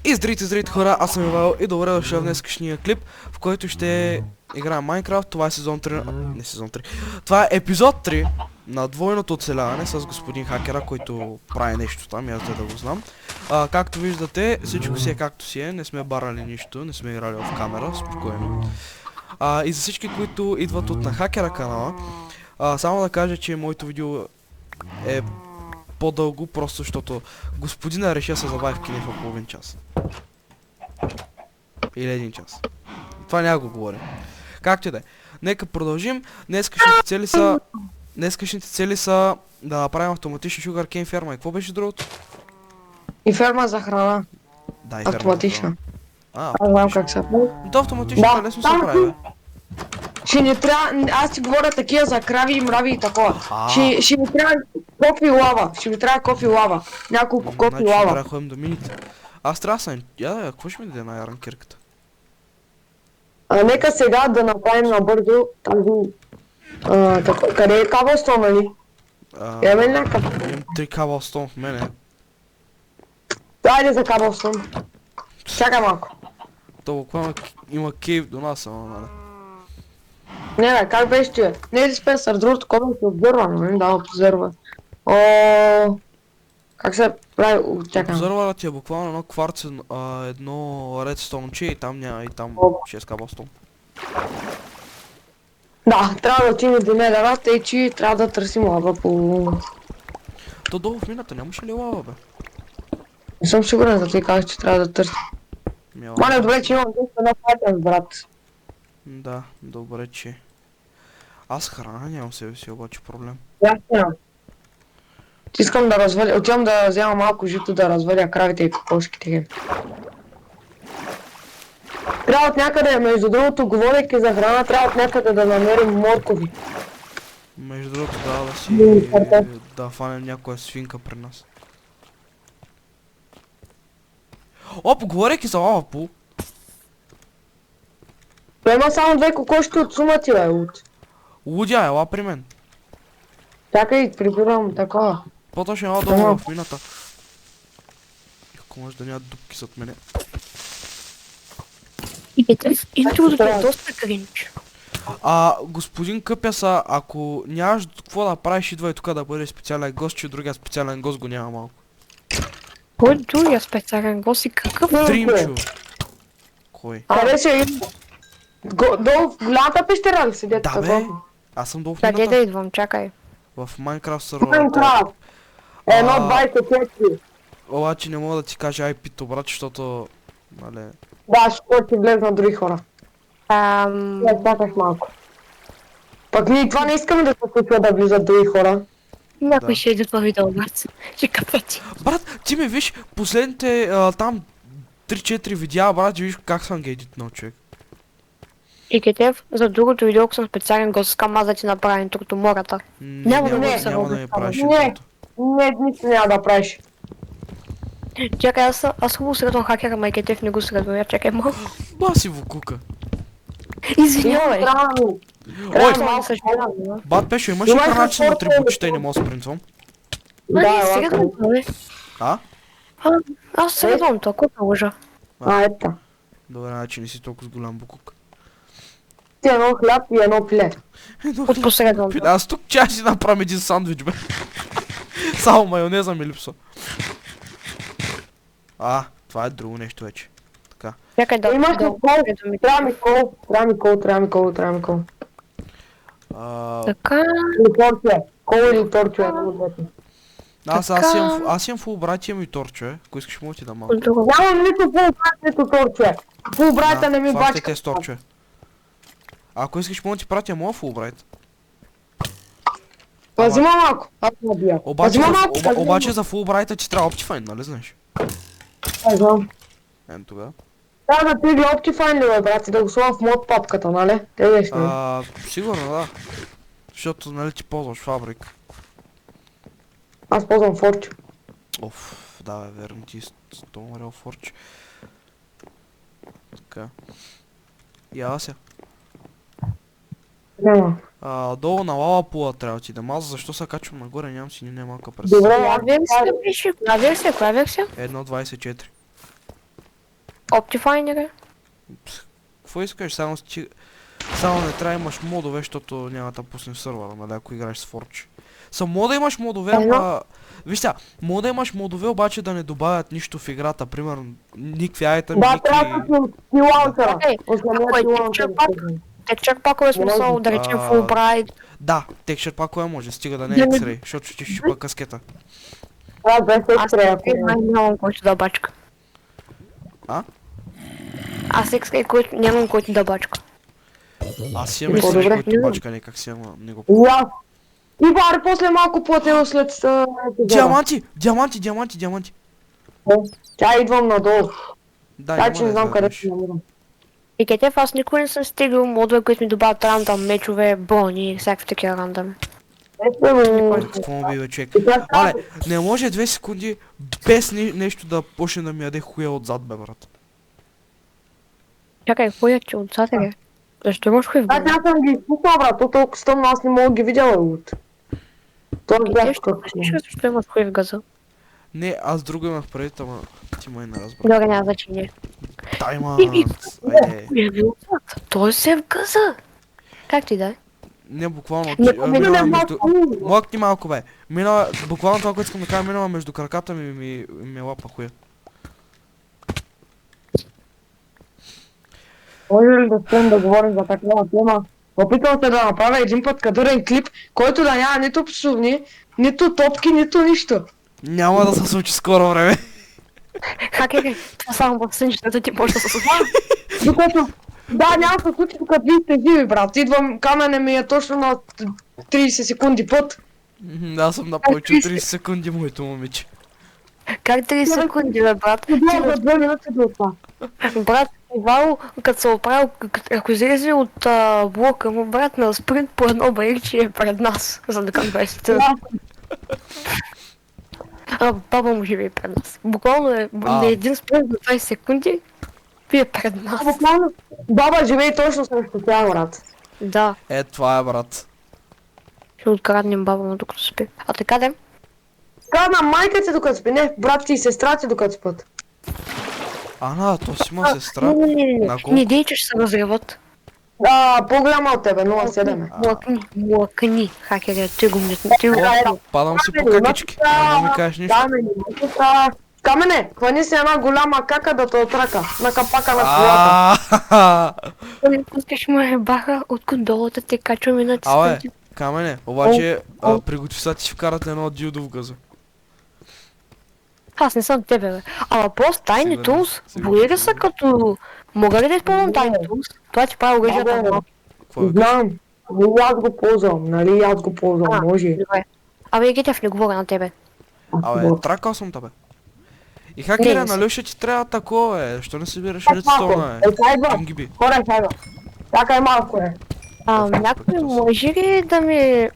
И здравейте хора, аз съм Ивайло и добре дошъл в днескашния клип, в който ще играем Майнкрафт. Това е сезон 3, не сезон 3, това е епизод 3 на двойното оцеляване с господин хакера, който прави нещо там и аз да го знам. Както виждате, всичко си е както си е, не сме барали нищо, не сме играли в камера, спокойно. И за всички, които идват от на хакера канала, само да кажа, че моето видео е по-дълго, просто защото господина реши да се забави в кино в половин час. Или един час. Това няма го говоря. Както и да е. Нека продължим. Днескашните цели са да направим автоматична sugarcane ферма. И какво беше другото? И ферма за храна. Да, и ферма. Автоматична. Аз знам как се прави. Да, автоматично лесно се прави, бе. Ще не трябва, аз ти говоря такива за крави и мрави и такова. А. Ще ми трябва кофи лава. Ще ми трябва кофи лава. Няколко кофи Значи трябва да лава. ходим до мините. Аз трябва да съм... какво ще ми даде на ранкирката? Нека сега да направим набързо тази... къде е кабелстон, нали? Имаме ли някакъв? Имам 3 кабелстон в мене. Дайде за кабелстон. Чакай малко. То буквално има кейв до нас, ама нали. Не бе, как беше ти? Не е диспенсър, другото кабел се обзорва, не да обзорва. Как се прави? Чакай. Обзорвара ти е буквално едно кварц, едно редстоунче и там няма, и там 6 кабелстон. Да, трябва да отидем до нея, тъй че трябва да търсим лава по... То долу в мината нямаше ли лава, бе? Не съм сигурен, за ти казах, че трябва да търсим. Мале, добре, че имам 200 на файтър, брат. Да, добре, че... Аз храна нямам себе си, обаче проблем. Да, нямам. Искам да разваля, отивам да взема малко жито да разваля кравите и кокошките. Трябва от някъде, между другото, говорейки за храна, трябва от някъде да намерим моркови. Между другото, да фанем някоя свинка при нас. Оп, говорейки за лава пул. Той има само 2 кокошки от сумати, бе, от. Лудя, ела при мен. Чакай, прибирам такова. По-точно ела долу в мината. Ако може да няма дупки зад мене. Интрото е доста кринч. Господин Къпяса, ако нямаш какво да правиш, идвай тук да бъде специален гост, че другия специален гост го няма малко. Кой другия специален гост и какъв? Дримчо. Кой? Хареса и... Долу в голямата пещера ли седят Да, такова? бе. Аз съм долу в Къде да мината. идвам, чакай. В Майнкрафт сервера. Майнкрафт! 1.24. Обаче не мога да ти кажа IP-то, брат, защото... Нали... Да, ще ти влезна други хора. Я чакаш малко. Пък ние това не искаме да се случва да влизат други хора. Някой ще иде това видео, брат. Ще капети. Брат, ти ме виж последните там 3-4 видеа, брат, и виж как съм ги едитнал, човек. И Кетев, за другото видео, ако съм специален гост, искам аз да ти направя интрото мората. Няма да ми се няма да ми правиш Не. интрото. Не, нищо няма да правиш. Чакай, аз хубаво средвам хакера, ма и Кетев не го средвам, я чакай малко. Баси вукука. Извинявай. Ой, Малко съжалявам. бат Пешо, имаш ли храна, че на 3 бутчета и не мога да спринтвам? Да, средвам това, бе. Аз средвам това, кой лъжа? Ето. Добре, значи не си толкова с голям букук. Ти едно хляб и едно пиле. От посредвам. Аз тук чай си направим един сандвич, бе. Само майонеза ми липсва. Това е друго нещо вече. Така. Чакай да... Имаш ли кол? Трябва ми кол. Трябва ми кол. Така... Или торче. Кол или торче, едно от двете. Аз имам фул брат, имам и торче. Ако искаш мога ти да малко. Нямам нито фул брат, нито торче. Фул брата не ми факт е, бачка. те с торче. Ако искаш мога ти пратя моя фул брайт. Взима малко. Аз не бия. Обаче за фул брайта ти трябва Optifine, нали знаеш? Знам. Ем тогава. Трябва да тегля Optifine ли, бе, брат, и да го слагам в мод папката, нали? Те виж ли? Сигурно да. Защото нали ти ползваш фабрик. Аз ползвам Forge. Оф, да бе, верно ти стомарел Forge. Така. Я се. Няма. Долу на лава пула трябва ти да маза, защо се качвам нагоре, нямам си ни малка през. Добре, Коя версия беше? Коя версия? 1.24. Optifiner. Какво искаш? Само не трябва имаш модове, защото няма да пуснеш сървъра, нали, ако играеш с Forge. Мода имаш модове, ама... Виж сега, мода имаш модове, обаче да не добавят нищо в играта, примерно никакви айтеми, Да, никакви... трябва да си лаунчера. Ако е texture пакове смисъл, да речем Fulbright. Да, текстчър пакове може, стига да не е X-Ray, защото ще ти щупа каскета. Да, без Аз X-Ray. нямам който да бачка. А? Аз X-Ray нямам който да бачка. Аз си имам По-добре. X-Ray, който бачка някак си, ама не го... И аз. И Вари, после малко платено след... Диаманти! Диаманти, диаманти, диаманти! Тя идвам надолу. Да, Така че няма не да знам къде излезеш. ще намирам. И кетев, аз никога не съм стигал модове, които ми добавят рандъм мечове, брони и всякакви такива рандъм. Какво му бива човек? Але, не може 2 секунди без нещо да почне да ми яде хуя отзад, бе, брат. Чакай, хуя ти отзад е? Защо имаш хуй в Да, глава? аз съм ги изпуснал, брат. То толкова стъмно, аз не мога да ги видя, от. Това И бях те ще какво. кажеш, защо имаш хуй в газа. Не, аз друго имах предвид, ама ти май не разбра. Добре, няма значение. Таймът! Айде. Хуй е бил отзад. Той се е в газа. Как ти да е? Не, буквално Не, минава между... Млъкни малко, бе. Минава, буквално това, което искам да кажа, минава между краката ми и ми лапа хуя. Може ли да спрем да говорим за такава тема? Опитвам се да направя един път кадърен клип, който да няма нито псовни, нито топки, нито нищо. Няма да се случи скоро време. Хакери, това само в сънищата ти почна да се случва. Докато... Да, няма да се случи, докато вие сте живи, брат. Идвам, камене ми е точно на 30 секунди път. Аз съм на повече от 30 секунди, моето момиче. Как 30 секунди, бе, брат? Седя за 2 минути до това. Брат, Ивало, като се оправил, ако излезе от блока му, брат, на спринт по едно барикче е пред нас, за да към 20. Баба му живее пред нас. Буквално е на един спринт за 20 секунди, вие пред нас. Буквално баба живее точно срещу тя, брат. Да, Е, това е, брат. ще откраднем баба му докато спи. А така да? Крадна майка ти докато спи, не, брат ти и сестра ти докато спят. Ана, то си има сестра. Не. На колко? Не дей, че ще се разреват. По-голяма от тебе, 0,7. Млъкни, хакери, ти го митни. Падам си по какички. Не ми кажеш нищо. Камене, хвани си една голяма кака да те отрака на капака на колата. Пускаш ме баха от кондолата, те качваме на Абе, тискати. камене, обаче приготви са ти ще вкарат едно дилдо в газа. Аз не съм тебе, бе. Ама просто тайни Сигурен, тулс, сигурен, бои ли са сигурен. като... Мога ли да използвам тайни тулс? Това ти прави оръжията на Какво викаш? Знам, нали аз го ползвам, нали аз го ползвам, може. добре. Абе, Гетев, не говоря на тебе. Абе, тракал съм тебе. И хакера, Не, нали ще ти трябва такова, бе? Защо не събираш редстоуна, бе? Кингиби. Хора, хайва. Чакай малко, е. Някой може ли да ми...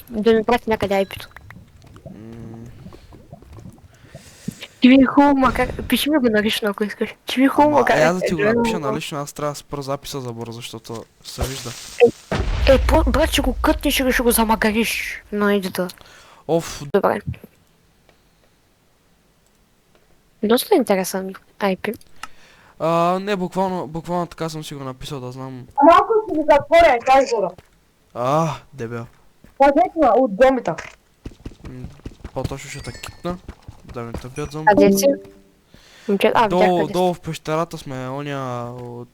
Да ми прати някъде айпито? Ти ми е хубаво, макар... Пиши ми го налично, ако искаш. Ти ми е хубаво, Ама, макар... аз да ти го напиша налично, аз трябва да спра записа за бързо, защото се вижда. Брат, ще го кътнеш или ще го замагариш на едита. Оф, Добре. Доста интересен IP. не, буквално така съм си го написал, да знам. Малко си го затворя, кай го. Дебел. Пазекна от зомбита. По-точно ще те кикна. Да ми тъпят зомби. Къде си? Момчета, Долу в пещерата сме, оня от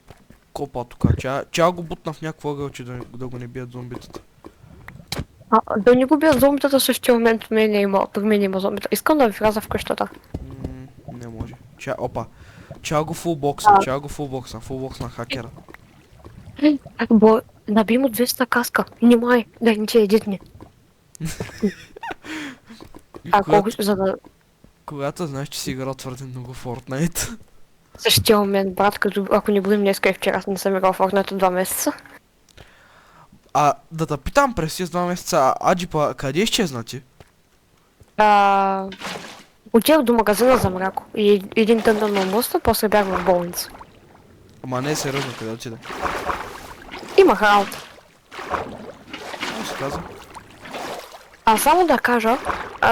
копа тука. Че го бутна в някакво ъгълче да го не бият зомбитата. Да не го бият зомбитата в същия момент при мен има зомбита. Искам да ви вляза в къщата. Не може. Чао го фулбокса хакера. Наби му 200 каска. Внимай, да не ти едитни. Колко за да... Когато знаеш, че си играл твърде много Fortnite. В същия момент, брат, като ако не бъдем днеска и вчера не съм играл в Fortnite 2 месеца. Да те питам през тези 2 месеца, Аджипа, къде изчезна ти? Отидох до магазина за мляко и един тъмън на моста, после бях в болница. Ама не е сериозно, къде отиде? Имах работа. Какво се каза? А само да кажа,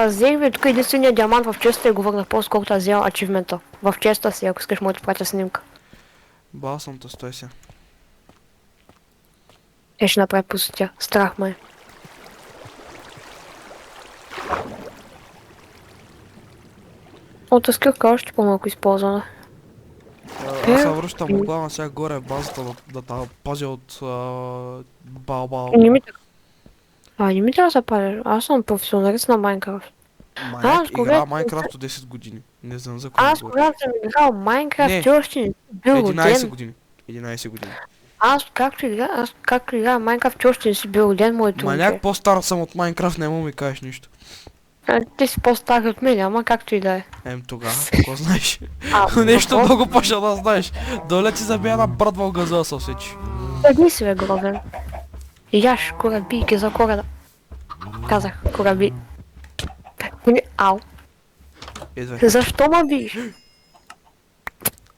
взех ви тук единствения диамант в честа и го върнах по-скоро аз взел ачивмента. В честа си, ако искаш, може да пратя снимка. Бал съм те, стой се. Ще направи пустотя. Страх ме е. От скърка още по-малко използвана. Аз се връщам главна сега горе в базата да те пазя от бал. Не ми така. Не ми трябва да се пазиш. Аз съм професионалист на Майнкрафт. Маняк с кога- игра Майнкрафт от 10 години. Не знам за кой Аз говоря. когато съм играл Майнкрафт, Не. ти още не си бил 11 роден. години. 11 години. Аз както играя Майнкрафт, ти още не си бил роден, моето Маняк момче. по-стар съм от Майнкрафт, не му ми кажеш нищо. Ти си по-стар от мен, ама както и да е. Тогава, какво знаеш? Нещо какво? много паша да знаеш. Доле ти забия на брадва в газа се усечи. Седни си, бе, гробен. Яш, корабийки за кораба. Казах, кораби. Ау. Идвай. Защо ме биш?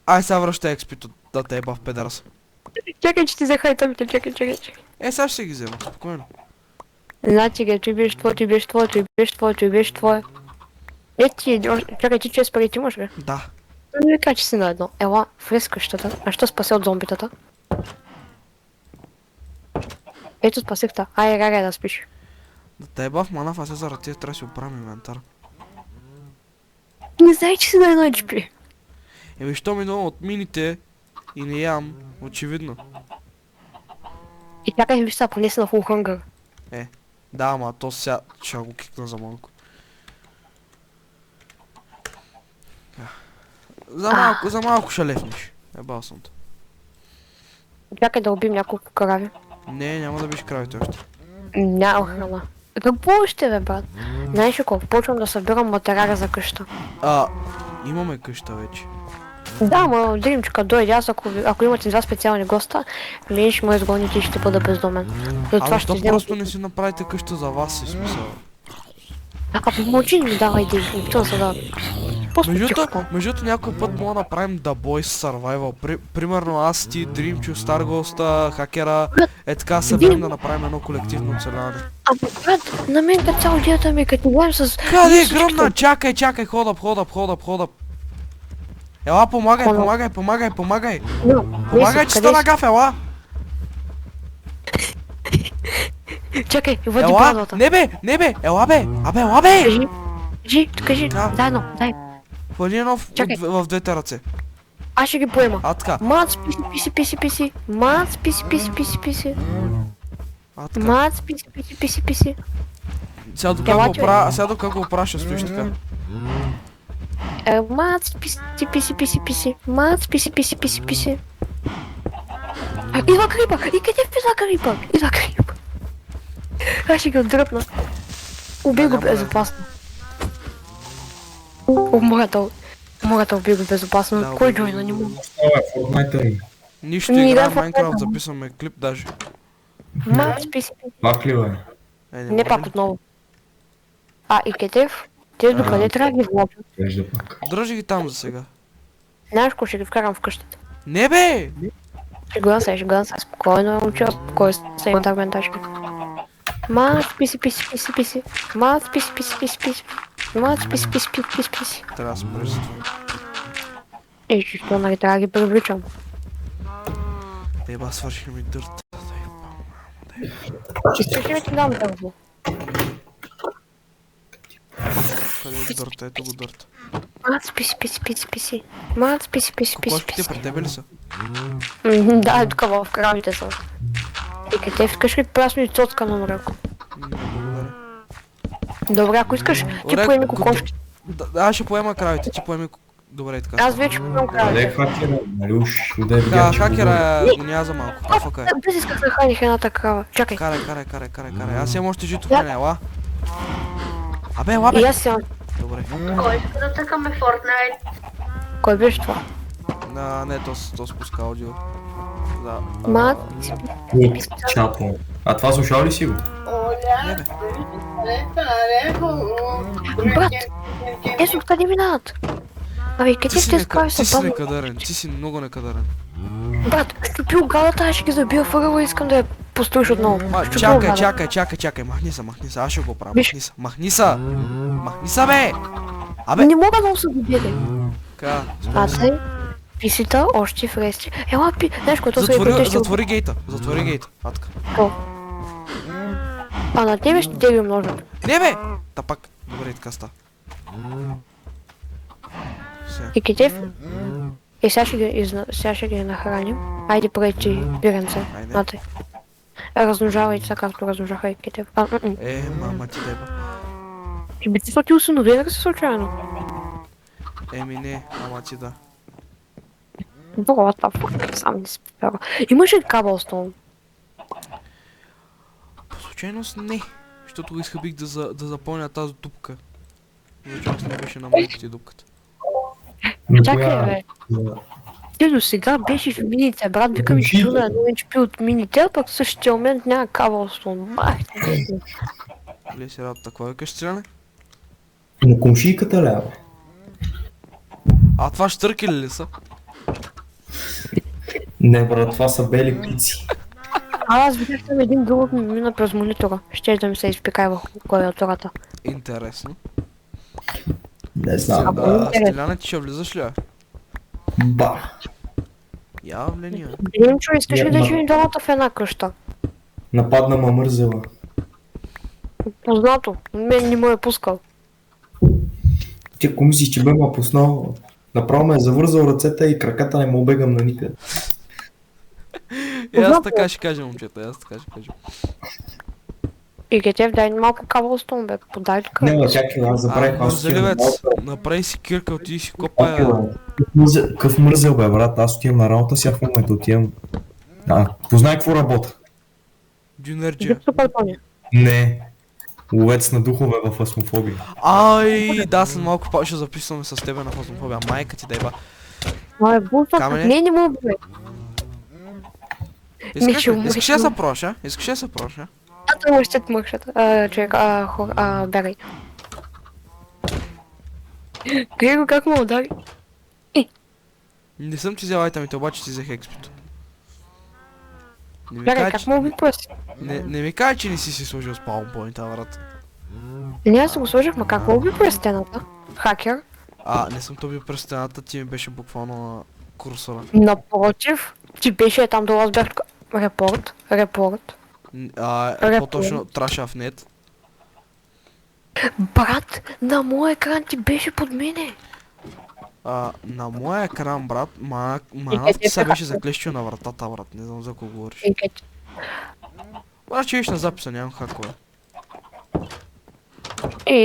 Ай сега връщай експито да те еба в педарса. Чакай, че ти захайтамите, чакай. Сега ще си ги взема, спокойно. Значи ге, ти беше твой, ти беше твой, ти беше твой, ти беше твой. Чакай, ти чест пари ти имаш, бе? Да. Не кажа, че си на едно. Ела, влез в къщата. А що спаси от зомбитата? Ето спасих та. Ай, да спиш. Да те еба в манав, а сега заради тия трябва да си оправим инвентар. Не знай, че си на едно HP. Що ми идвам от мините и не ям, очевидно. И чакай, виж са, понесе на фул хънгър. Да, ама то сега ще го кикна за малко. За малко ще лефнеш. Ебал съм те. Чакай да убим няколко крави. Не, няма да биш кравите още. Няма храна. Какво още, бе, брат? Знаеш ли колко? Почвам да събирам материали за къща. Имаме къща вече. Да, ма Дримчика дойде, аз ако имате два специални госта, вие ще ме изгоните и ще бъда бездомен. Затова ще Защо взема... просто не си направите къща за вас, си смисъл? Помълчи не ми давай да изгубя се да... Междуто някой път мога да направим The Boys Survival. Примерно аз, ти, Дримчо, Старгоста, Хакера, така се време да направим едно колективно оцеляване. Брат, на мен като цяло идеята ми, като говорим с... Къде е гръмна? Чакай, ходъп. Ела, помагай. Помагай, че стана гаф, ела! Чакай, води Ела, базата. не бе, ела бе! Ела бе! Кажи, Да. заедно, дай. Хвали едно Чакай. в двете ръце. Аз ще ги поема. Така. Мац, писи. Мац, писи. Така. Мац, писи. Сега докато го оправя, ще стоиш така. Мац, писи. Мац, писи. Идва крипа! И къде влиза крипа? Аз ще ги отдръпна. Убий го безопасно. Мората убий го безопасно. Да, Кой убий го. джойна не мога? Нищо, Ми, играем да, Майнкрафт, записваме клип даже. Мац, писи. Пак ли бе? Не пак отново. И Кетев? Те докъде трябва да ги вложа? Вежда пак. Дръжи ги там за сега. Знаеш ко ще ги вкарам в къщата. Не бе! Шегувам се, спокойно, момче, спокойно се има аргументачка. Мац, писи. Мац, писи. Мац, писи. Трябва да се спреш за това. Що нали трябва да ги привличам? Еба, свърши ми дърт. Чисто ще ми ти дам дърво. Къде е дърта? Ето го дърта. Мац, писи. Мац, писи. Кокошките при тебе ли са? Да, тук в кравите са. И къде искаш ли прясно и цоцка на мръко? Благодаря. Добре, ако искаш, ти Добре, поеми кокошки. Аз ще поема кравите, ти поеми... Добре, така. Аз вече поемам Къде кравите. е хакера? Нали уж да е Да, видя, че хакера го няма за малко. Фака е. Без исках да храних едната крава. Чакай. Карай. Аз имам още жито в мене, ела. Ела И бе! аз съм... Добре. Кой иска да тъкаме Fortnite? Кой беше това? Не, то спуска аудио. Да. Мац, От чапо. А това слушал ли си го? Не бе. Брат, ето къде минават? Къде ще изправи Ти си се баба? некадърен, ти си много некадърен. Брат, щупи огалата, аз ще ги забия въгъла и искам да я построиш отново. Ма, Ще чакай, го чакай, махни се, аз ще го правя, Виж. махни се, бе! Абе, Не мога да се добиде. ка, Патай, писита, още фрести. Ела пи, знаеш което са и пътя ще... затвори гейта, атка. А на тебе ще теглим ножът. Не бе! Та пак, добре, така ста. Все. И Кетев. И сега ще ги нахраним. Айде прейти пиренце. Айде. Нате. Размножавайте се, както размножаха и Кетев. Мама ти деба. И би ти ти усинови ли се случайно? Еми не, ама ти да. What the fuck, сам не спява. Имаш ли каблстоун? По случайност не. Защото исках да запълня тази дупка. Защото не беше на майките дупката. Чакай, бе. Ти до сега беше в мините, брат, викам ми чуда едно HP от мините, а пък в същия момент няма каблстоун. Бах ти. Ле си работа, какво викаш, Стреляне? На комшийката ля, бе. А това щърки ли са? Не, брат, това са бели пици. Аз видях там един друг мина през монитора. Ще да ми се изпикай върху клавиатурата. Интересно. Не знам. Стреляне, ти ще влизаш ли? Ба. Явления. Димчо, искаш ли да живеем двамата в една къща? Нападна ма мързела. Познато, мен не му е пускал. Ти ако мислиш, че бе ма пуснал, направо ме е завързал ръцете и краката не му обегам на никъде. Аз така ще кажа, момчета, И Кетев, дай малко каблстоун, бе, подай тук. Не, бе, чакай, аз забравих. Мързеливец, направи си кирка, отиди си копа. Къв мързел, бе, брат, аз отивам на работа, сега в момента отивам. Познай какво работа. Дюнерджия. Супертония. Не. Ловец на духове в фасмофобия. Ай, да, съм малко повече записваме с тебе на фазмофобия. Майка ти дай ба. Ай, булта, Камене? не му бе. Искаш да се проша? Искаш да се проша? А, той мършат. Човек, бягай. Грего, как му удари? Не съм ти взел айтамите, обаче ти взех експито. Бягай, как му уби пръст? Не ми кажа, че не си сложил спаунпойнта, брат. Не, аз го сложих, ма как му уби пръст стената? Хакер? Не съм то бил през стената, ти ми беше буквално на курсора. Напротив, ти беше там долу, аз бях така. Репорт. По-точно траша в нет. Брат, на моя екран ти беше под мене. На моя екран, брат, аз ти се беше заклещил на вратата, брат, не знам за кого говориш. Брат, че виж на записа, нямам хакове.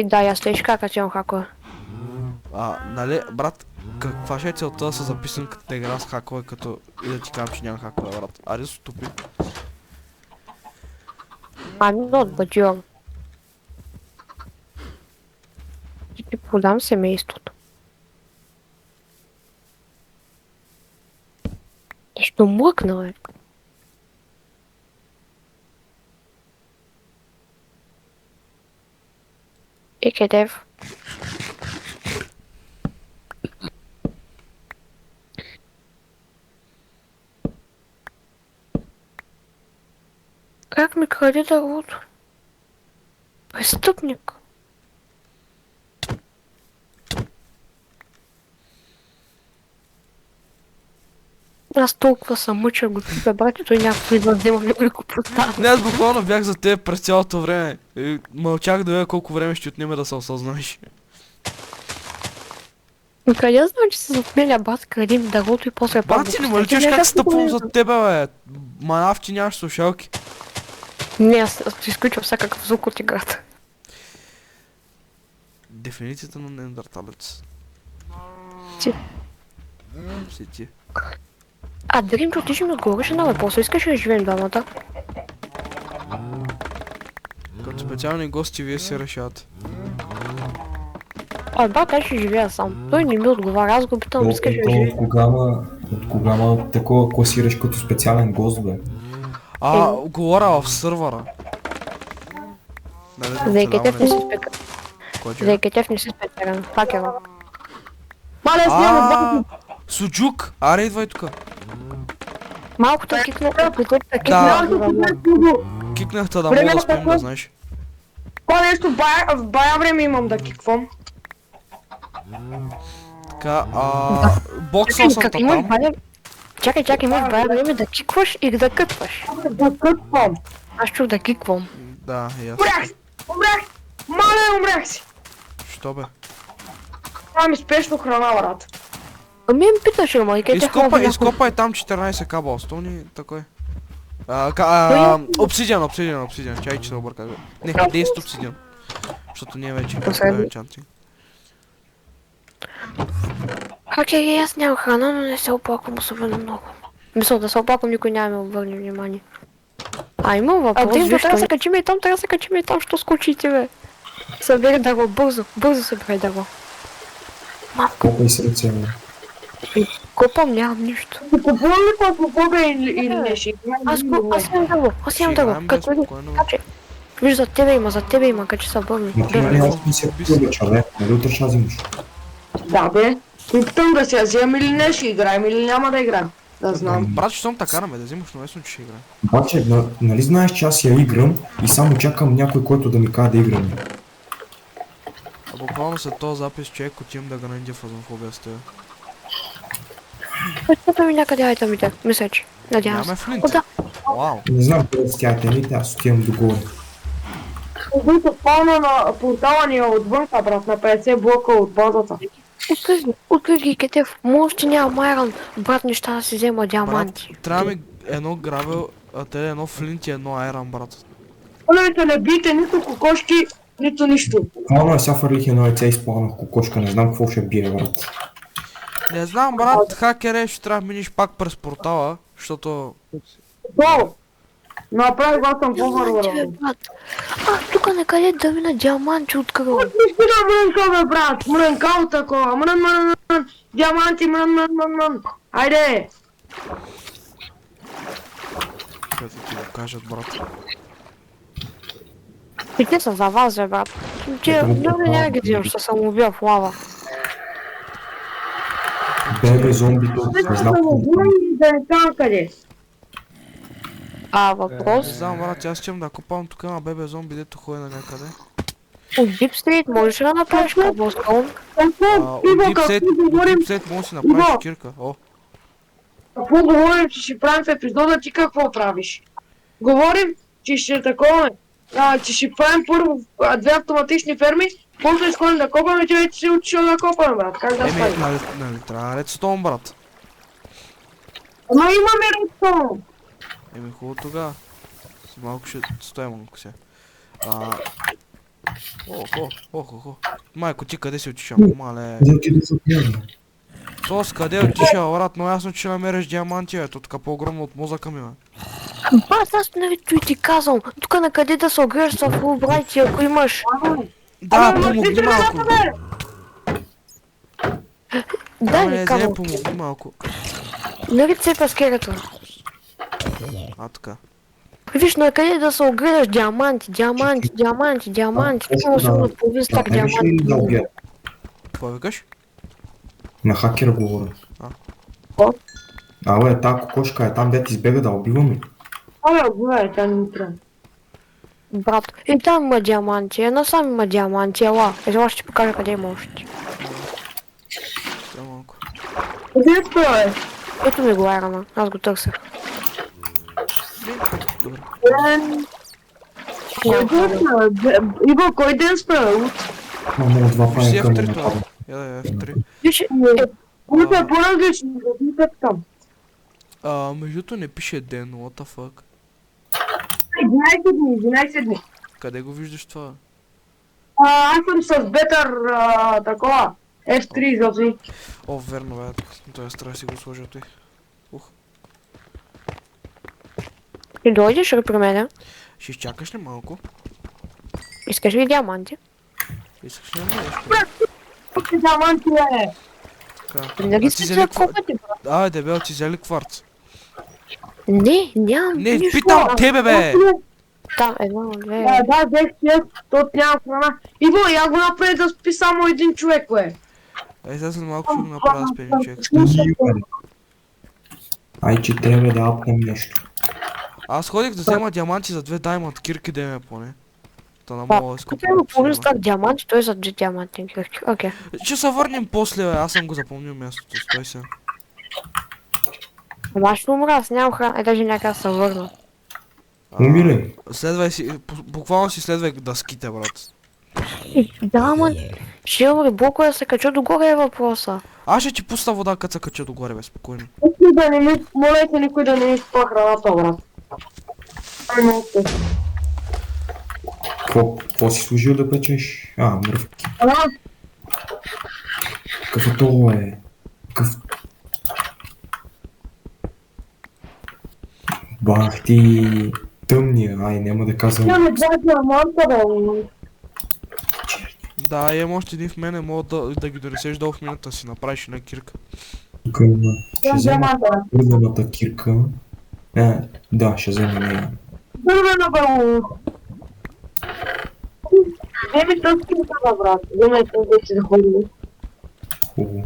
Да, аз леш как имам хакове. Нали, брат, каква ще е целта да се записам като игра с хакове, като и да ти кажам, че нямам хакове, брат. Аре, ступи. I'm not, but you're... Ще ти продам семейството. Защо млъкна, бе? Кетев. Как ми краде дървото? Престъпник. Аз толкова съм мъча го бе, брат, той някакво идва да взема няколко поставя. Не, аз буквално бях за теб през цялото време. Мълчах да видя колко време ще отнеме да се осъзнаеш. Къде знам, че се затменя бат, кради ми дървото и после Бат си, не ме личиш как стъпвам за тебе, бе. Манав, ти нямаш слушалки. Не, аз изключвам всякакъв звук от играта. Дефиницията на неандерталец. Ти. Си ти. Дримчо, ти ще ми отговориш на въпроса, искаш ли да живеем двамата? Като специални гости вие се решавате. Брат, аз ще живея сам. Той не ми отговаря, аз го питам, искаш ли да живеем. От кога такова класираш като специален гост, бе? Говоря в сървъра. За Екетев не си спека. За Екетев не си спекарен. Хакера. Мале, аз няма два. Суджук! Аре, идвай тука. Малко те кикна, Да. Да. Кикнахте да мога да спим, да знаеш. Това нещо в бая време имам да киквам. Така, боксал съм Как имаш там. бая... Чакай, имаш бая време да кикваш и да кътваш. Да кътвам. Аз чух да киквам. Да, ясно. Умрях! Умрях! Мале, умрях си! Що бе? Това ми спешно храна, брат. Ами им питаше, майка, те Изкопай там 14 кабелстони, такой. Обсидиан, чай, че се обърках. Не, 10 обсидиан. Защото ние вече правим енчанти. Окей, аз нямам храна, но не се оплаквам особено много. Мисля, да се оплаквам, никой няма ми обърне внимание. Има въпрос, виж, трябва да се качим и там, що скучите, бе. Събери дърво, бързо събери дърво. Колко и сърце, бе. Купам, нямам нищо. Купувам ли това бога или не ще? Аз имам дърво, като ли, каче. Виж, за тебе има, каче са бърни. Аз не се купува, човек. Нали утре ще взимаш? Да, бе. Питам да се вземем или не ще играем или няма да играем. Да знам. Брат, ще съм така да взимаш, но ясно, че ще играем. Обаче, нали знаеш, че аз я играм и само чакам някой, който да ми каже да играм. А буквално след този запис, човек отивам да гранди фазофобия с тебе. Пътята ми някъде, айта ми те, мисля, че. Надявам се. Нямаме флинт. О, да. Вау. Не знам къде с тях темите, аз отивам догоре. Който спална на портала ни е отвънка, брат, на 50 блока от базата. Открих ги, Кетев. Може, че няма айрон. Брат, неща да си взема диаманти. Брат, трябва ми едно гравел, едно флинт и едно айрон, брат. Олете, не бийте нито кокошки, нито нищо. Хвана е, сега фърлих едно яйце и спалнах кокошка, не знам какво ще бие, брат. Не знам, брат, хакере, ще трябва да миниш пак през портала, защото... Долу! Направих вас съм по-вървървал. Тук накъде да мина диаманти открил. Нищо да мрънка, бе, брат! Мрънкал такова! Мрън! Диаманти, мрън! Айде! Като ти го кажат, брат. И те са за вас, бе, брат. Че няма ги взимаш, ще съм убил в лава. Бебе, зомбито, не знам какво. Да не знам къде. Въпрос? Не знам, брат, аз ще да копавам тук на бебе зомби, дето ходи на някъде. От Deep Street можеш ли да направиш каблстоун? От Дипсет може да си направиш кирка. О, Какво говорим, че ще правим в епизода, ти какво правиш? Говорим, че ще такова, че ще правим първо две автоматични ферми, после изходим да копаме, че вече си отишъл да копаме, брат. Как да стане? нали трябва редстоун, брат. Но имаме редстоун. Хубаво тогава. Малко ще стоя малко сега. Охо. Майко, ти къде си отишъл, мале? Къде отиде за пияна? Тос, къде отишъл, брат? Но ясно, че ще намериш диаманти, ето така по-огромно от мозъка ми, бе. Бас, аз нали той ти казвам, тук накъде да се огреш са фулбрайти, ако имаш. Да, помогни малко. Дай ми кабел. Помогни малко. Нали цепа скерето? Така. Виж, накъде да се огреш диаманти. Тук му да половин стак диаманти. Да убия. Какво викаш? На хакера говоря. Абе, тая кокошка е там, дете избега да убивам ли? Гледай, тя не ми трябва. Брат, и там има диаманти, насам има диаманти, ела ще ти покажа къде има още. Стоя малко. Къде е? Ето ми го айрона, аз го търсех. Добре. Иво, кой ден сме? Мамо, два Виж си паека ме F3 това. напада. Я F3. Виж, Които е по-различно, да там. Междуто не пише ден, what the fuck. 11 дни. Къде го виждаш това? Аз съм с бетър такова. F3 изобзи. О, верно, бе. Той трябва да си го сложа той. ти дойдеш ли при мене? Ще изчакаш ли малко? Искаш ли диаманти? Искаш ли нещо? Диаманти е. Така. Нали ти си взели за купати, брат? Ай, дебел, ти взели кварц. Не, нямам Не, нищо. питам тебе, бе! Там, едно, две. Да, 10, тот няма храна. Иво, я го направи да спи само един човек, бе. Ей, сега след малко ще го направя с пени човек. Ай, че трябва да апнем нещо. Аз ходих да взема диаманти за 2 даймонд кирки да ме поне. Та на Да, мога да като има половин стак диаманти, той за 2 диаманти. Окей. Ще се върнем после, бе. Аз съм го запомнил мястото, стой се. Ама аз ще умра, аз нямам храна, даже някак се върна. Умирай. Следвай си, буквално си следвай дъските, брат. Да, ама... Ще умре, блокове се кача догоре е въпроса. Аз ще ти пусна вода, като се кача догоре, бе, спокойно. Никой да не ми, молете никой да не ми спа храната, брат. Ай, много те. Какво си служил да печеш? Мръвки. Ама, Какъв е това, е? Какъв... Бах ти... Тъмния, няма да казвам. имаме 2 диаманта, бе. Да, имам още един в мене, мога да ги донесеш долу в мината си, направиш една кирка. Тук има... Ще Имам взема диаманта. първената кирка. Да, ще взема нея. Дървена, бе. Вземи тази кирка, брат. Вземи тази да си заходи. Хубаво.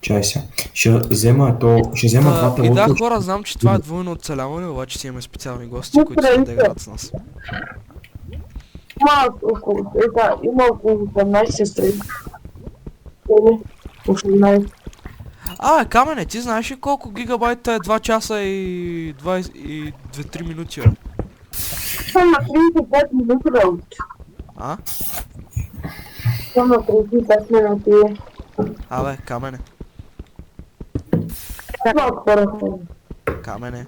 Чай сега. Ще взема двата И да, лодки. хора, знам, че това е двойно оцеляване, обаче си имаме специални гости, които са да играят с нас. Има около 18 сестри. Или 18. Камене, ти знаеш ли колко гигабайта е 2 часа и 2-3 минути, бе? Съм на 35 минути, бе. А? Съм на 35 минути. Камене, Малко хора. камене.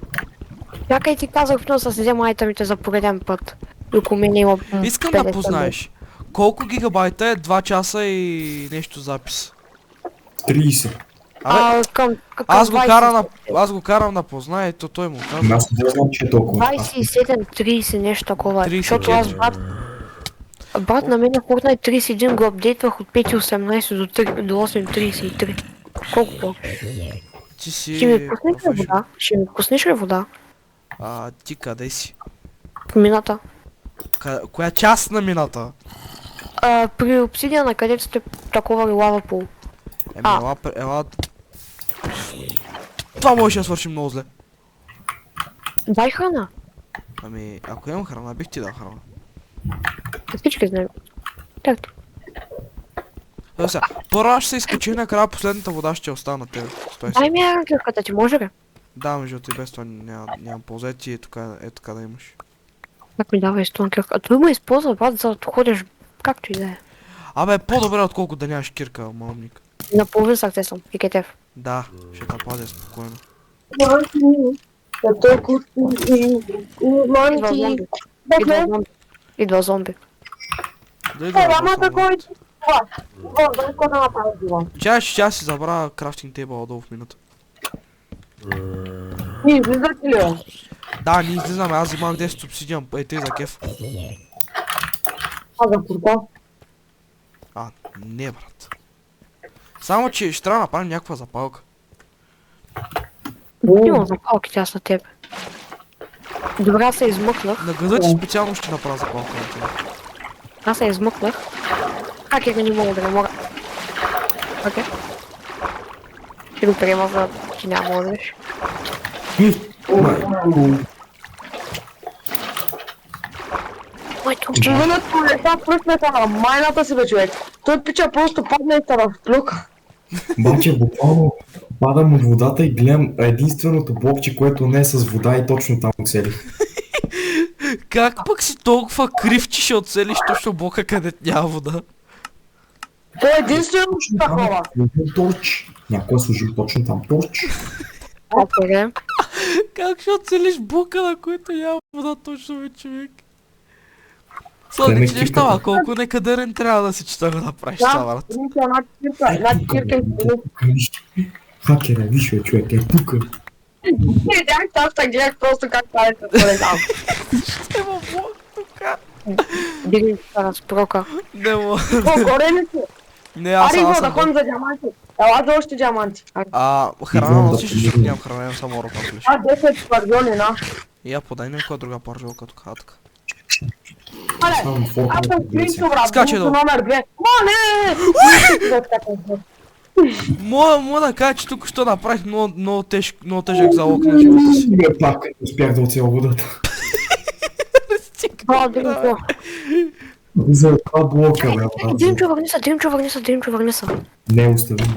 Чакай, ти казах в носа си взема айтемите за пореден път. Ако ми има Искам да познаеш. Колко гигабайта е 2 часа и нещо запис? 30. Аз го карам на познай, ето той му казва. Аз не знам, че е толкова. 27-30 нещо такова. 30, Защото аз брат на мен Fortnite 31 го апдейтвах от 5.18 до 8.33. Колко по? Ти си... Ще ми пуснеш ли вода? Ще ми пуснеш ли вода? Ти къде си? В мината. Коя част на мината? При обсидиана, където сте такова лава пол. Ела... Това може да свърши много зле. Дай храна. Ако имам храна, бих ти дал храна. Всички знаем. Так. Сега, първо ще се изкачи, накрая последната вода ще остана на тебе. Стой Дай се. ми ранкерката ти, може ли? Да, между и без това нямам полза, ти така да имаш. Как ми дава изтонкерка? А той ме използва, брат, за да ходиш както и да е. По-добре отколко да нямаш кирка, малумник. На половин сърце съм, Икетев. Да, ще те пазя спокойно. Той кут и Идва зомби. Да идва ама работа, такой момент. Далеко да направи това. Ще си забравя крафтинг тейбъл долу в минута. Ние излизате ли, бе? Да, ние излизаме, аз взимах 10 обсидиан, те за кеф. За портал. Не, брат. Само, че ще трябва да направим някаква запалка. Имам запалки тя са тебе. Добре, аз се измъкнах. На гъда ти специално ще направя запалка на това. Аз се измъкнах. Как е, не мога да не мога. Окей. Ще го приема за че няма можеш. Майко, Човенът полета пръсната на майната си, бе, човек. Той пича просто падна и в плюка. Обаче буквално падам от водата и гледам единственото блокче, което не е с вода и точно там оцелих. Как пък си толкова крив, че ще оцелиш точно блока, където няма вода? Той е единствено такова. Торч. Някой е служил точно там торч. окей. Как ще оцелиш блока, на който няма вода точно, бе, човек? Той ме Слади, че кипа. неща, колко некадърен трябва да си, че да го направиш това, брат. Една кирка и Хакера, виж бе, човек, е тука. Видях, аз те гледах просто как това се полетал. Има блок тука. Дигни се разпрока. Не мога. По-горе ли си? Не, аз Ари, да съм. ходим за диаманти. Ела за още диаманти. Храна носиш, защото нямам храна, имам само рока плеш. 10 пардони, на. И я подай някоя друга паржолка тук, така. Мале, Само аз съм форта. Кристо, брат. Скачай Бусто долу. номер 2. Мале! Мога да кажа, че тук що направих много тежък залог на живота си. Не, пак успях да оцеля водата. О, Димчо. За това блока, бе, брат. Димчо, върни се. Не, остави ме.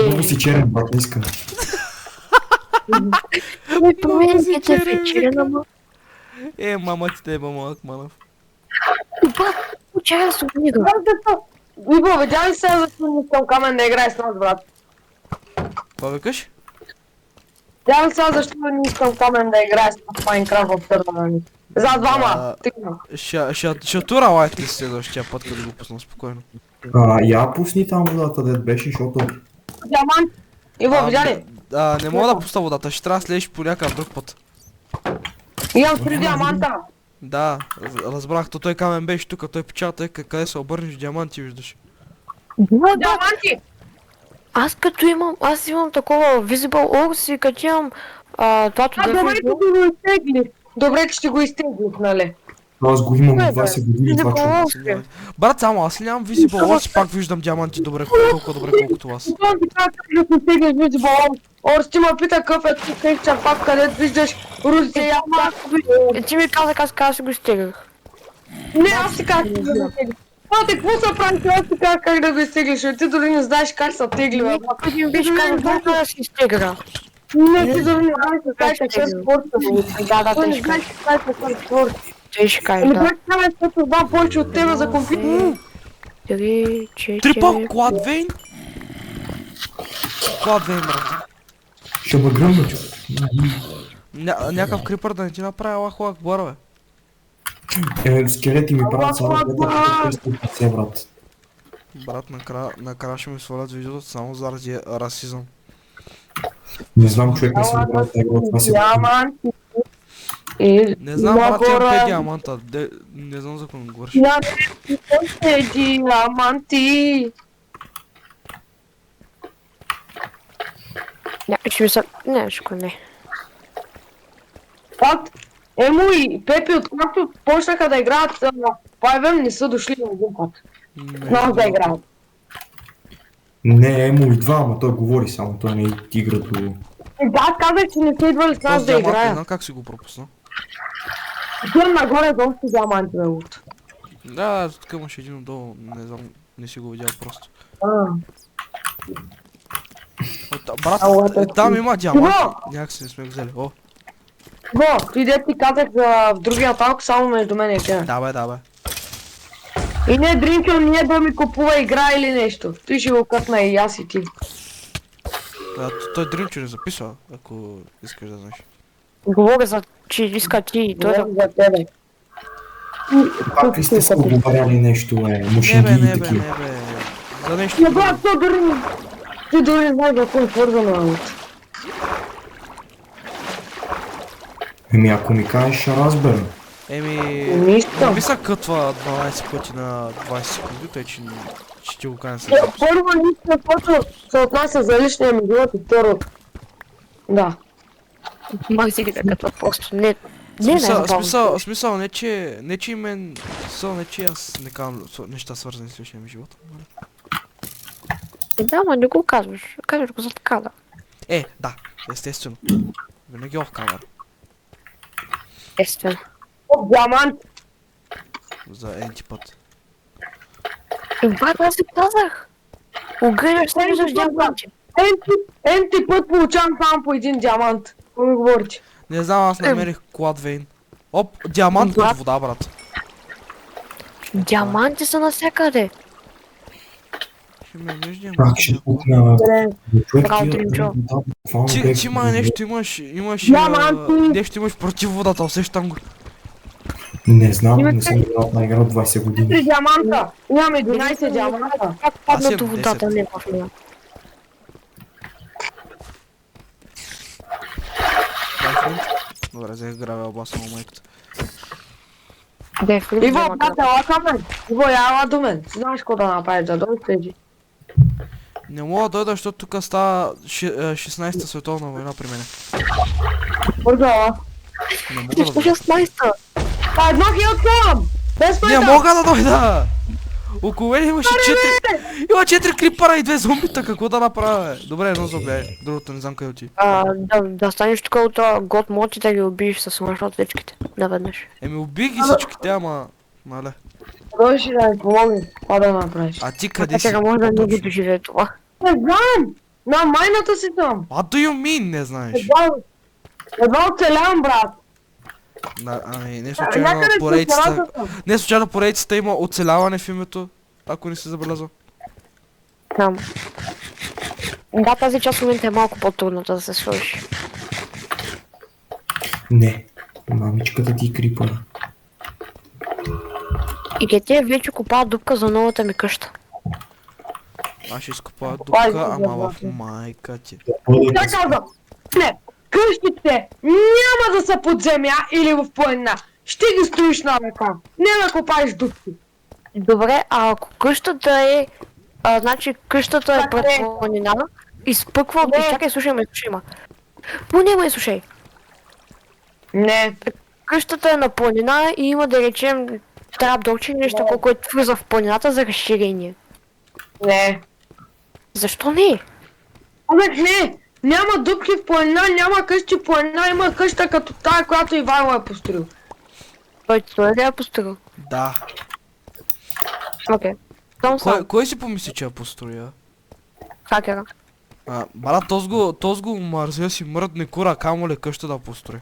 Много Е, си черен, брат, не искам. промените вечерина, ма. Мама ти те е малък манав. Брат, учая с книга. Иво, видя ли се, защо не искам Камен да играе с нас, брат? Това викаш? Видя ли се, защо не искам Камен да играе с нас в Майнкрафт в сървъра ни? За двама. Ще тура лайк ли следващия път, като го пусна спокойно. Я пусни там водата, дед беше, защото... Диамант. Иво, видя ли? Не мога да пусна водата, ще трябва да следиш по някакъв друг път. Имам 3 диаманта. Да, разбрах, той камен беше тук, той печата, къде се обърнеш, диаманти виждаш. Диаманти! Аз имам такова Visible Ores и като имам това Добре, че го изтегли. Добре, че ще го изтеглих, нали? Аз го имам от 20 години това човек. Брат, само аз ли нямам Visible Ores, пак виждам диаманти добре, толкова добре колкото вас. Това ти казва как да изтеглиш Visible Ores. Ти ме пита какъв е тук текча пак, където виждаш рузите яма. Ти ми каза как си го изтеглих. Не, аз ти казах как да го изтеглиш. Те, какво се прави, аз ти казах как да го изтеглиш, ти дори не знаеш как се тегли, бе. Ти ми беше казал как да си изтегля. Не, ти дори не знаеш как се спорта. Да, Той те не ще знаеш кажа. как се спорта. Те ще кажа, Ами да. как това е, защото знам повече от тебе за компютър. 3, 4... Трипъл, Кладвейн? Кладвейн, брат. Ще ме гръмна, човек. Някакъв крипър да не ти направи лах бора, бе. Скелети ми правят цяла бета, брат. Брат, накрая ще ми свалят видеото само заради расизъм. Не знам, човек, не съм играл тази игра, това се... Диаманти. Не знам, брат, имам 5 диаманта. Не знам за какво ми говориш. Диаманти. Ще ми са... Не, ще не. Факт. Емо и Пепи, откакто почнаха да играят в 5M, не са дошли на един път. С нас да играят. Не, Емо и два, ама той говори само, той не игра до... Да, казах, че не са идвали с нас Този да диамант не играят. знам как си го пропусна. Отивам нагоре за още диаманти, бе, луд. Да, тук имаше един отдолу, не знам, не си го видял просто. Брат, там има диамант, някак си не сме го взели. О, Во, ти дет ти казах за в другия талк, само между мен и тебе. да бе. И не, Дринчо, ние да ми купува игра или нещо. Ти ще го късна и аз и ти. Той Дринчо не записва, ако искаш да знаеш. Говоря за, че иска ти. Той да... Говорим за тебе. Пак ли сте се оговаряли нещо, Не мушинги и бе. такива? За нещо Не, друго. брат, то дори не... Ти дори не знаеш за какво е свързано, работа. Еми, ако ми кажеш, ще разберем. Нищо. Не ми се кътва 12 пъти на 20 секунди, тъй че ще ти го кажа след. Първо нищо, защото се отнася за личния ми живот и второ. Да. Мах си ги да като просто не... Не, Смисъл, не че мен... Смисъл, не че аз не казвам неща свързани с личния ми живот. Да, ма не го казваш. Казваш го за така, да. Да, естествено. Винаги ох камера. Естествено. Диамант. За енти път. Брат, аз си казах. Огрежаш се виждаш диаманти. Енти път получавам само по един диамант. Какво ми говорите? Не знам, аз намерих Кладвейн. Оп, диамант под вода, брат. Диаманти са навсякъде. Ще ме виж Пак диамант. ще купна... Човек, Браво, тия... Дринчо. Ти има нещо имаш Диаманти! нещо имаш против водата, усещам го. Не знам, не съм играл на игра от 20 години. 3 диаманта. Имам 11 диаманта. Как Аз падна имам до водата, 10. не в нея. Добре, взех граве обласно на майката. Де, влиза Иво, диаманта. брат, ела към мен. Иво, я ела до мен. Знаеш какво да направиш, да дойдеш преди. Не мога да дойда, защото тук става 16-та световна война при мене. Бързо, ела. Не мога Ти да ще дойда. 16-та. Едно хилт съм! Без Не пайта! мога да дойда! Около мен имаше 4... Има 4 крипъра и 2 зомбита, какво да направя, бе? Добре, едно зомби, другото не знам къде отиде. Да станеш тук от год мод и да ги убиеш с мъж от всичките. Наведнъж. Еми убих ги всичките, ама... Мале. Дойши да ми помогне, това да направиш. А ти къде си? Така може да не го доживее това. Не знам! На майната си там. What do you mean, не знаеш? Едва оцелявам, брат. Ами, не случайно Някъде по поредицата... селата съм. Не случайно поредицата има оцеляване в името, ако не си забелязал. Там. Да, тази част в момента е малко по-трудната да се свърши. Не. Мамичката ти крипъра. И те вече копаят дупка за новата ми къща. Аз ще изкопая дупка, ама в майка ти. Тя каза, не, къщите няма да са под земя или в планина. Ще ги строиш на ръка. Не да копаеш дупки. Добре, а ако къщата е... значи къщата е пред планина, изпъква от... Чакай, слушай ме. Поне ме слушай. Не. Къщата е на планина и има, да речем, трапдорче или нещо, което влиза в планината за разширение. Не. Защо не? Абе, не. Няма дупки в планина, няма къщи в планина, има къща като тая, която Ивайло е построил. Той ли е построил? Да. Окей. Кой си помисли, че я построя? Хакера. Брат, този го мързя си мръдне кура, камо ли къща да построи.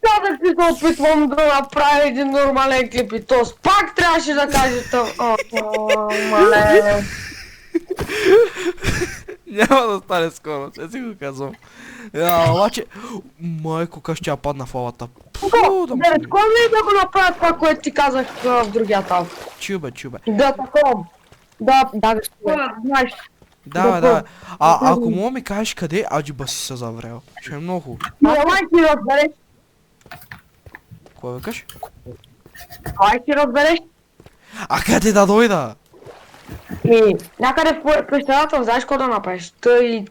Казах ти се опитвам да направя един нормален клип и то пак трябваше да кажеш то. Мале. Няма да стане скоро, ще си го казвам. Обаче, майко, как ще я падна в лавата. Кой ли да го направя това, което ти казах в другия тал? Чубе. Да, такова. Да, знаеш. Да. Ако мога ми кажеш къде, аджиба си се заврял. Ще е много хубаво. Давай ти разбереш. Кой викаш? Давай ти разбереш. А къде да дойда? Някъде в пещерата, знаеш какво да направиш? Тъй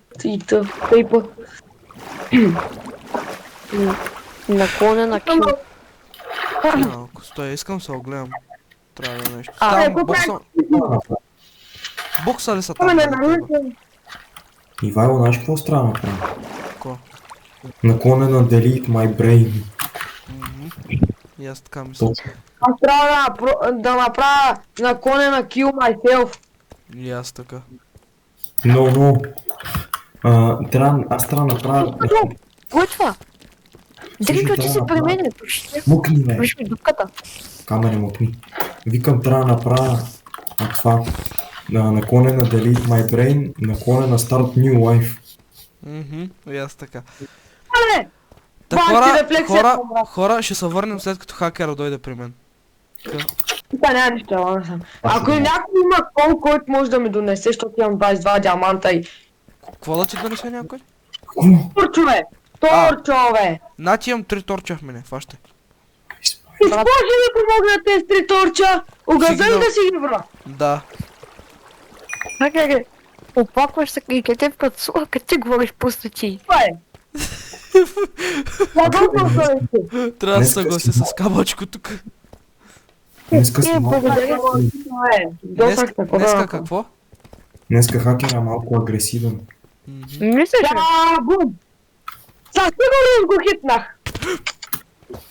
път. Наклонена кил. Стой, искам се огледам. Трябва да нещо. Там Бокса ли са там? Ивайло, знаеш какво трябва да направи? Ко? Наклонена delete my brain. И аз така мисля. Аз трябва да направя наклонена kill myself. И аз така. Но. Аз трябва да направя... Кой е това? Дричо, ти си при мене. Мукни, бе. Виж ми дупката. Камера, мукни. Викам, трябва да направя това. Наклонена delete my brain, наклонена start new life. И аз така. Але! Хора, ще се върнем след като хакера дойде при мен. Да, няма нищо, ала съм. Ако някой има кол, който може да ми донесе, защото имам 22 диаманта и... Какво да ти донесе някой? Торчове! Торчове! Нати имам 3 торча в мене, фащай. Какво ще ми помогна тези 3 торча? Угазай да си ги вра! Да. Хакере, оплакваш се и къде в кацула, къде ти говориш пустоти. Това е! Трябва да се съглася с кабачко тук. Днеска си малко... Благодаря. Днеска какво? Днеска хакера е малко агресивен. Мислиш ли? Бум! Със сигурност го хитнах!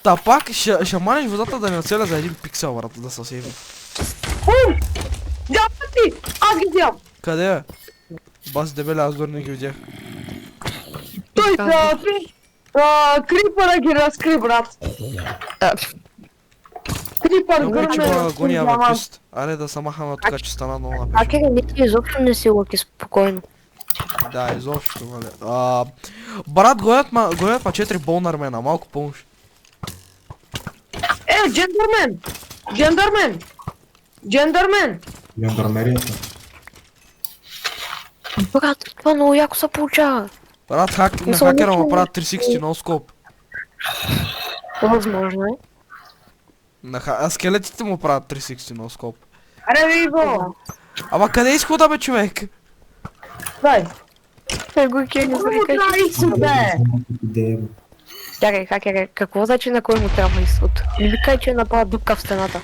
Та пак ще манеш водата да не оцеля за един пиксел, брат, да се сейви. Бум! Диаманти! Аз ги взимам! Къде е? Бас дебеля, аз дори не ги видях. Той Крипъра ги разкри, брат. Крипър Добре, че гърне. го гоня въпист. Аре да се махаме тук, че стана много напрежно. Хакере, не ти изобщо не си лъки спокойно. Да, изобщо, мале. Брат, гонят ма 4 болнармена, малко помощ. Джендърмен! Джендърмен! Джендърмен! Жандармерията. Брат, това много яко се получава. Брат, на хакера му правят 360 носкоп. Възможно е. А скелетите му правят 360 носкоп. Аре, Виго! Ама къде изхода, бе, човек? Дай! Е, го ке не знае как Дай си, бе! Идея, бе. Чакай, хакере, какво значи на кой му трябва изход? Не ми кажи, че е направил дупка в стената.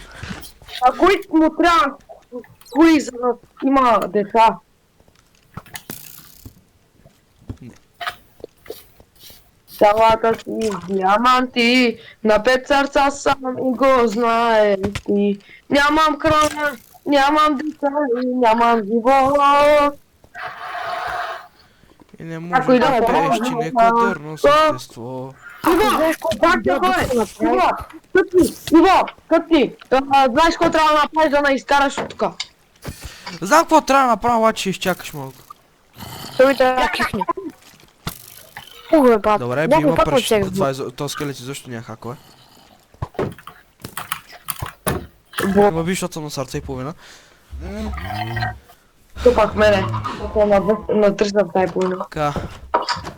А кой му трябва? Кои за да има деца? Цялата си в диаманти, на 5 сърца сам и го знаеш ти. Нямам храна, нямам деца и нямам живот. И не може Ако и да да не пееш, ти некадърно същество. Иво, кътни, знаеш какво трябва да направиш да не изкараш от тук? Знам какво трябва да направя, обаче ще изчакаш малко. Той трябва да кихне. Угре, брат. Добре, би Някой има път пръщ. отсега. Това скелет изобщо няма хакове. Бо. Ама виж, защото съм на сърце и половина. Тупах мене. На 300 тай половина. Така.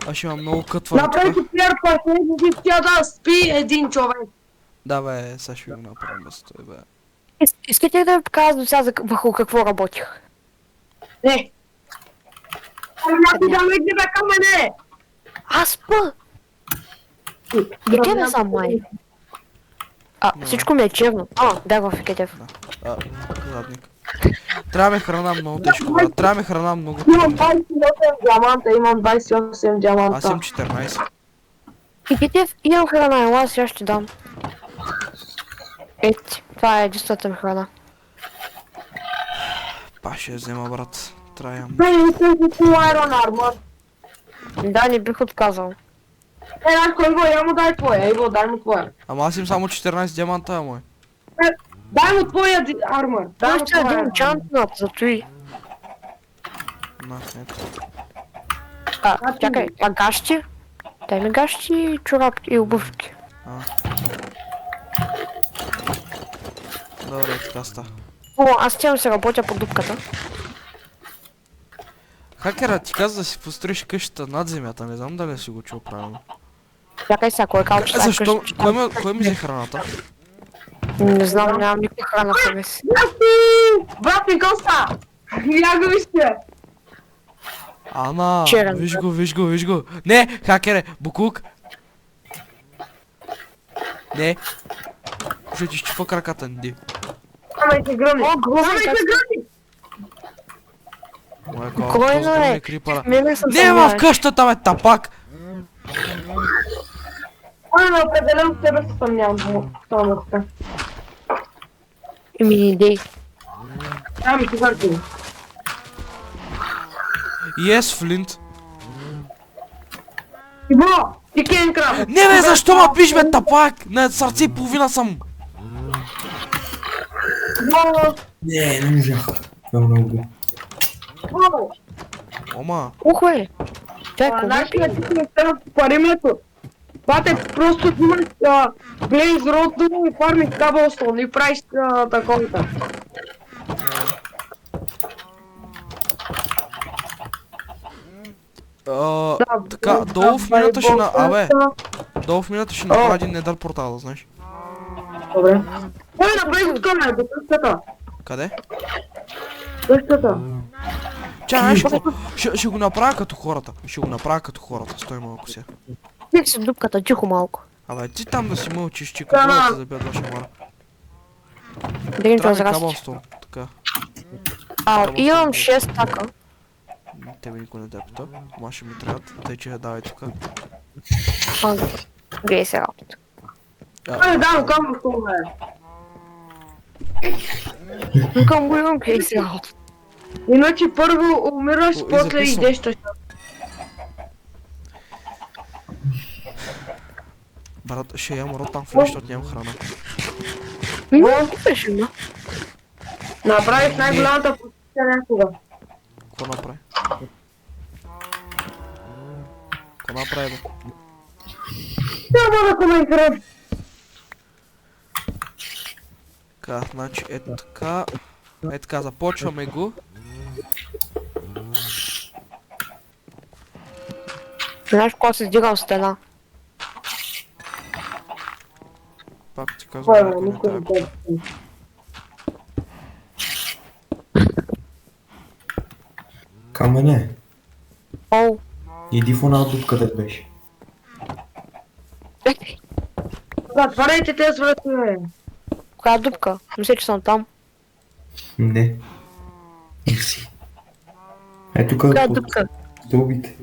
Аз ще имам много кътване тук. Направи пиар последни тя да спи един човек. Да бе, сега ще го направим без той бе. Искате ли да ви покажа до сега върху какво работих? Не. Някой да ме гледа към мене. Аз спа! И тебе сам май. Всичко ми е черно. Да, в Екетев. Задник. Трябва ми храна много тежко, брат. Трябва ми храна много Имам тежко. 28 диаманта, имам 28 диаманта. Аз имам 14. Екетев, имам храна, ела, сега ще дам. Ети, това е единствената ми храна. Па ще я взема, брат. Трябва. Не, не съм си Iron Armor. Да, не бих отказал. Знаеш кой го, я му дай твоя, Иво, дай му твоя. Ама аз имам само 14 диаманта, мой. Дай му твоя армор. Дай Той му ще е един твоя. чантнат, зато и. На, ето. Чакай, гащи? Дай ми гащи, чорапки и обувки. Добре, така ста. Аз тям се работя по дупката. Хакера ти каза да си построиш къщата над земята, не знам дали си го чул правилно. Чакай сега, кой казал, че сега Защо? къща? Кой ми взе храната? Не знам, нямам никаква храна в себе си. Брат ми Коста! Я го вижте! Ана, Черен. виж го. Не, хакере, буклук. Не. Ще ти щупа краката, не. Амайте гръмни! О, грозно, Амайте как гръмни! Моя Кой е е? крипъра. Мене съм Не в къщата, бе, тапак! Ай, определено с тебе се съмнявам в томата. Ми идеи. Ами, ти върти. Yes, Флинт. Иво! Ти кен краб! Не бе, защо ма пиш, бе, тапак? На сърце и половина съм. Иво! Не можах. Това е много. Иво! Ома. Ух, бе. Чакай, Знаеш кога ли, ти не става паримето? Бате, просто имаш Blaze Road и фармиш каблстон и правиш таковата. Така, долу в мината ще на... Абе, долу в мината ще направя един недър портал, знаеш? Добре. Кой направи го така, до къщата? Къде? Къщата. Чакай, ще го направя като хората. Стой малко сега. Пих си дупката, тихо малко. Абе, ти там да си мълчиш, че какво да те забядва шамара. Да ги Трябва ми разрасти. кабелстон, така. Имам 6 така. Тебе никой не те пита, ама ще ми трябва, тъй че я давай тук. Гледай се работа. Ай, да, каблстон, бе. Към го имам, гледай се работа. Иначе първо умираш, И после записвам. идеш тъща. Брат, ще ям рот там флеш, защото нямам храна. Много беше, ма. Направих най-голямата позиция някога. Какво направи? Какво направи, бе? Няма да коментирам. Така, значи е така, започваме го. Знаеш кога се издигал стена? Пак ти Кой казвам, бе, никой не никой трябва. не те. Камене. Оу. Иди в една дупка да беше. Затваряйте тези врати, бе. Коя дупка? Мисля, че съм там. Не. Не си. Ето Коя къде под дупка? стълбите.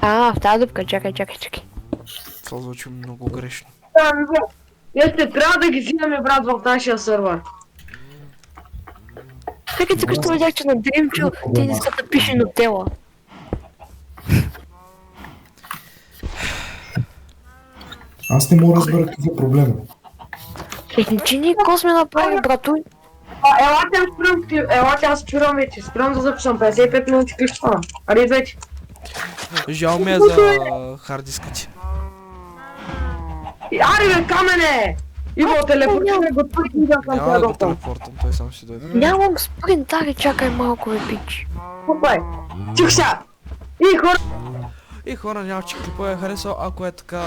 В тази дупка, чакай. Това звучи много грешно. Ами, брат, ние ще трябва да ги взимаме, брат, в нашия сървър. Чакай, тук ще видях, че на Дримчо ти не иска да пише Нутела. Аз не мога да разбера какъв е проблема. Че ни какво сме направили, братуй? Елате, аз спирам вече. Спирам да записвам 55 минути клипчета. Аре, идвайте. Жал ми е за хард диска ти. Аре, бе, камене! Иво, телепортирай го тук и да съм Няма да го готов. телепортам, той сам ще дойде. Нямам спринт, аре, чакай малко, бе, пич. Попай. Чух сега. И хора. И хора, няма че клипа е харесал, ако е така,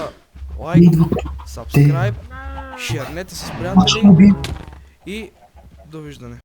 лайк, subscribe, шернете с приятели и довиждане.